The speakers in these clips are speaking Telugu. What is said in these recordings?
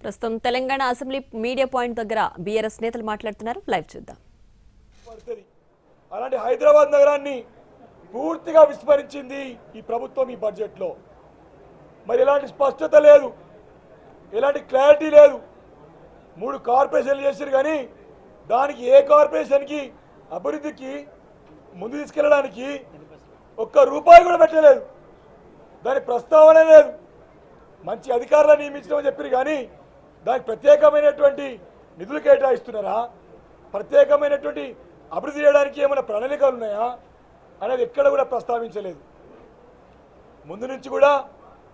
ప్రస్తుతం తెలంగాణ అసెంబ్లీ మీడియా పాయింట్ దగ్గర బీఆర్ఎస్ నేతలు మాట్లాడుతున్నారు. లైవ్ చూద్దాం. అలాంటి హైదరాబాద్ నగరాన్ని పూర్తిగా విస్మరించింది ఈ ప్రభుత్వం ఈ బడ్జెట్లో. మరి ఎలాంటి స్పష్టత లేదు, ఎలాంటి క్లారిటీ లేదు. 3 కార్పొరేషన్లు చేశారు కానీ దానికి ఏ కార్పొరేషన్కి అభివృద్ధికి ముందు తీసుకెళ్ళడానికి ఒక్క రూపాయి కూడా పెట్టలేదు. దాని ప్రస్తావన లేదు. మంచి అధికారులను నియమించడం చెప్పారు కానీ దానికి ప్రత్యేకమైనటువంటి నిధులు కేటాయిస్తున్నారా, ప్రత్యేకమైనటువంటి అభివృద్ధి చేయడానికి ఏమైనా ప్రణాళికలు ఉన్నాయా అనేది ఎక్కడ కూడా ప్రస్తావించలేదు. ముందు నుంచి కూడా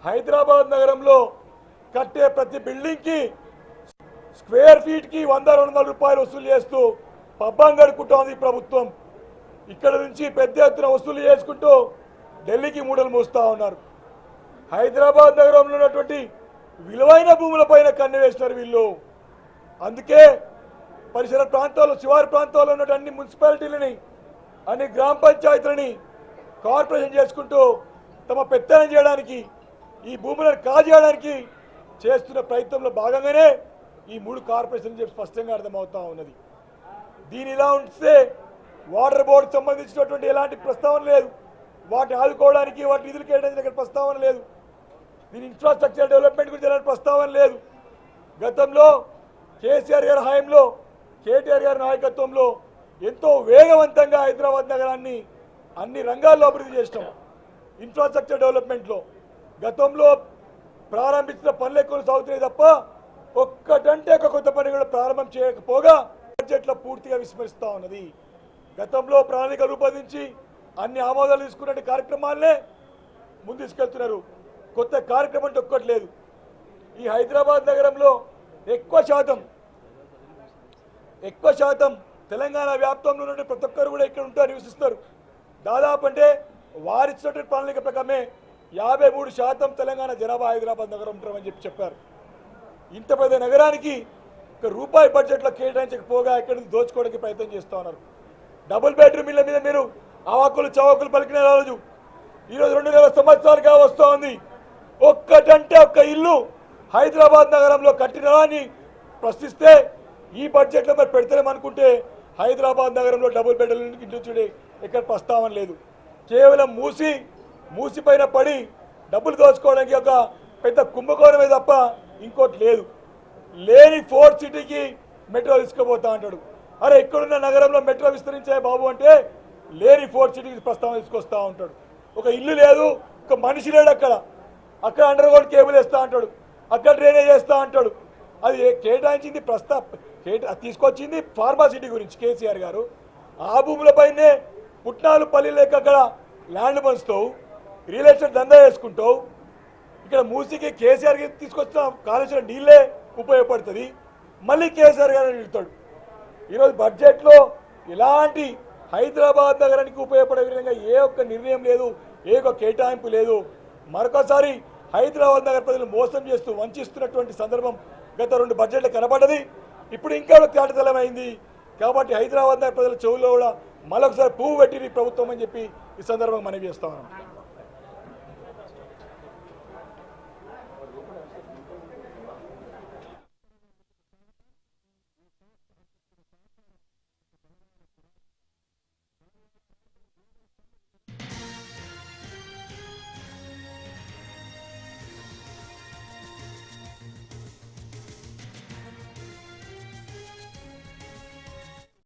హైదరాబాద్ నగరంలో కట్టే ప్రతి బిల్డింగ్కి స్క్వేర్ ఫీట్కి 100-200 రూపాయలు వసూలు చేస్తూ పబ్బం గడుపుకుంటోంది ప్రభుత్వం. ఇక్కడ నుంచి పెద్ద ఎత్తున వసూలు చేసుకుంటూ ఢిల్లీకి మూడలు మోస్తూ ఉన్నారు. హైదరాబాద్ నగరంలో ఉన్నటువంటి విలువైన భూములపైన కన్ను వేస్తున్నారు వీళ్ళు. అందుకే పరిసర ప్రాంతాల్లో, శివారు ప్రాంతాల్లో ఉన్నటువంటి అన్ని మున్సిపాలిటీలని, అన్ని గ్రామ పంచాయతీలని కార్పొరేషన్ చేసుకుంటూ తమ పెత్తనం చేయడానికి, ఈ భూములను కాజేయడానికి చేస్తున్న ప్రయత్నంలో భాగంగానే ఈ 3 కార్పొరేషన్ చెప్పి స్పష్టంగా అర్థమవుతా ఉన్నది. దీని ఇలా ఉంటే వాటర్ బోర్డుకు సంబంధించినటువంటి ఎలాంటి ప్రస్తావన లేదు, వాటిని ఆదుకోవడానికి వాటి నిధులు కేటాయించడానికి ప్రస్తావన లేదు, దీని ఇన్ఫ్రాస్ట్రక్చర్ డెవలప్మెంట్ గురించి ఎలాంటి ప్రస్తావన లేదు. గతంలో కేసీఆర్ గారి హయాంలో, కేటీఆర్ గారి నాయకత్వంలో ఎంతో వేగవంతంగా హైదరాబాద్ నగరాన్ని అన్ని రంగాల్లో అభివృద్ధి చేసినాం. ఇన్ఫ్రాస్ట్రక్చర్ డెవలప్మెంట్లో గతంలో ప్రారంభించిన పనులు కొనసాగుతున్నాయి తప్ప ఒక్కటంటే ఒక కొత్త పని కూడా ప్రారంభం చేయకపోగా బడ్జెట్లో పూర్తిగా విస్మరిస్తూ ఉన్నది. గతంలో ప్రణాళిక రూపొందించి అన్ని ఆమోదాలు తీసుకున్న కార్యక్రమాలనే ముందు తీసుకెళ్తున్నారు. కొత్త కార్యక్రమం అంటే ఒక్కటి లేదు. ఈ హైదరాబాద్ నగరంలో ఎక్కువ శాతం తెలంగాణ వ్యాప్తంలో నుండి ప్రతి ఒక్కరు కూడా ఇక్కడ ఉంటారు, నివసిస్తారు. దాదాపు అంటే వారిచ్చినటువంటి ప్రణాళిక ప్రకారమే 53% తెలంగాణ జనాభా హైదరాబాద్ నగరం ఉంటారని చెప్పారు. ఇంత పెద్ద నగరానికి ఒక రూపాయి బడ్జెట్లో కేటాయించకపోగా ఇక్కడ నుంచి దోచుకోవడానికి ప్రయత్నం చేస్తూ ఉన్నారు. డబుల్ బెడ్రూమ్ ఇళ్ళ మీద మీరు ఆవాకులు చవాకులు పలికిన రోజు ఈరోజు 2,000 సంవత్సరాలుగా వస్తూ ఉంది. ఒక్కటంటే ఒక్క ఇల్లు హైదరాబాద్ నగరంలో కట్టినా అని ప్రశ్నిస్తే ఈ బడ్జెట్లో మరి పెడతారేమనుకుంటే హైదరాబాద్ నగరంలో డబుల్ బెడ్రూమ్ ఇంటి చూడే ఎక్కడ ప్రస్తావన లేదు. కేవలం మూసి పైన పడి డబ్బులు దోచుకోవడానికి ఒక పెద్ద కుంభకోణమే తప్ప ఇంకోటి లేదు. లేని 4 సిటీకి మెట్రో తీసుకుపోతా అంటాడు. అరే ఇక్కడున్న నగరంలో మెట్రో విస్తరించే బాబు అంటే లేని 4 సిటీకి ప్రస్తావన తీసుకొస్తా ఉంటాడు. ఒక ఇల్లు లేదు, ఒక మనిషి లేడు అక్కడ అండర్ గ్రౌండ్ కేబుల్ వేస్తా అంటాడు, అక్కడ డ్రైనేజ్ వేస్తా అంటాడు. అది కేటాయించింది తీసుకొచ్చింది ఫార్మాసిటీ గురించి కేసీఆర్ గారు. ఆ భూములపైనే పుట్నాలు పల్లీలు లేక అక్కడ ల్యాండ్ పంచుతావు, రియల్ ఎస్టేట్ దందా వేసుకుంటావు. ఇక్కడ మూసికి కేసీఆర్ గారు తీసుకొచ్చిన కాళేశ్వరం నీళ్ళే ఉపయోగపడుతుంది, మళ్ళీ కేసీఆర్ గారు నిలుతాడు. ఈరోజు బడ్జెట్లో ఇలాంటి హైదరాబాద్ నగరానికి ఉపయోగపడే విధంగా ఏ ఒక్క నిర్ణయం లేదు, ఏ ఒక్క కేటాయింపు లేదు. మరొకసారి హైదరాబాద్ నగర ప్రజలు మోసం చేస్తూ వంచిస్తున్నటువంటి సందర్భం గత 2 బడ్జెట్లు కనబడ్డది. ఇప్పుడు ఇంకా తేటతెల్లమైంది. కాబట్టి హైదరాబాద్ నగర ప్రజల చెవుల్లో కూడా మరొకసారి పువ్వు పెట్టి ప్రభుత్వం అని చెప్పి ఈ సందర్భంగా మనవి చేస్తా ఉన్నాం.